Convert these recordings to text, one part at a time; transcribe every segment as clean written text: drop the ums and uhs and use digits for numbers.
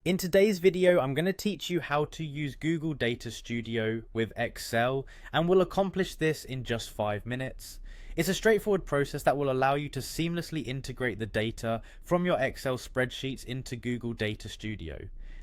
In today's video, I'm going to teach you how to use Google Data Studio with Excel, and we'll accomplish this in just 5 minutes. It's a straightforward process that will allow you to seamlessly integrate the data from your Excel spreadsheets into Google Data Studio.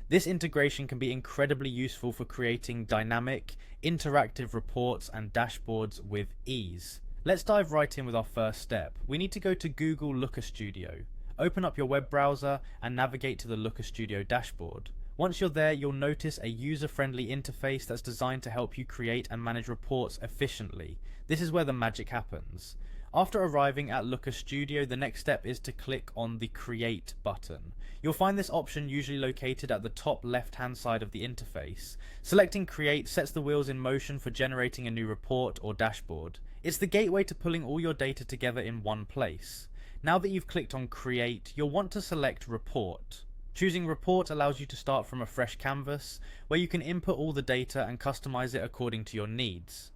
This integration can be incredibly useful for creating dynamic, interactive reports and dashboards with ease. Let's dive right in with our first step. We need to go to Google Looker Studio. Open up your web browser and navigate to the Looker Studio dashboard. Once you're there, you'll notice a user-friendly interface that's designed to help you create and manage reports efficiently. This is where the magic happens. After arriving at Looker Studio, the next step is to click on the Create button. You'll find this option usually located at the top left-hand side of the interface. Selecting Create sets the wheels in motion for generating a new report or dashboard. It's the gateway to pulling all your data together in one place. Now that you've clicked on Create, you'll want to select Report. Choosing Report allows you to start from a fresh canvas, where you can input all the data and customize it according to your needs.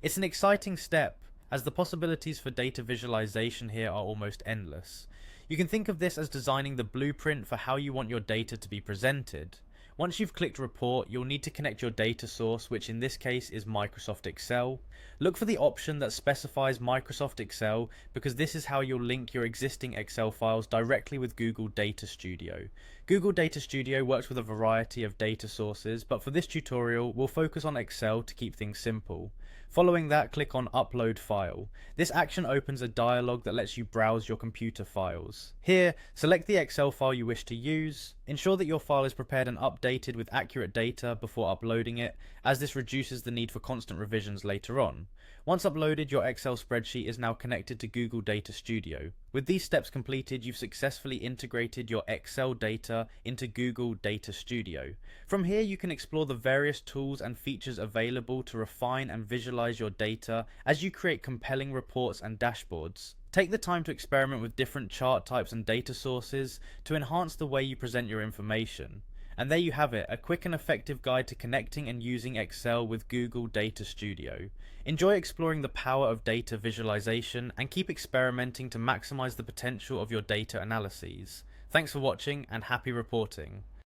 It's an exciting step, as the possibilities for data visualization here are almost endless. You can think of this as designing the blueprint for how you want your data to be presented. Once you've clicked Report, you'll need to connect your data source, which in this case is Microsoft Excel. Look for the option that specifies Microsoft Excel, because this is how you'll link your existing Excel files directly with Google Data Studio. Google Data Studio works with a variety of data sources, but for this tutorial, we'll focus on Excel to keep things simple. Following that, click on Upload File. This action opens a dialog that lets you browse your computer files. Here, select the Excel file you wish to use. Ensure that your file is prepared and updated with accurate data before uploading it, as this reduces the need for constant revisions later on. Once uploaded, your Excel spreadsheet is now connected to Google Data Studio. With these steps completed, you've successfully integrated your Excel data into Google Data Studio. From here, you can explore the various tools and features available to refine and visualize your data as you create compelling reports and dashboards. Take the time to experiment with different chart types and data sources to enhance the way you present your information. And there you have it, a quick and effective guide to connecting and using Excel with Google Data Studio. Enjoy exploring the power of data visualization and keep experimenting to maximize the potential of your data analyses. Thanks for watching and happy reporting.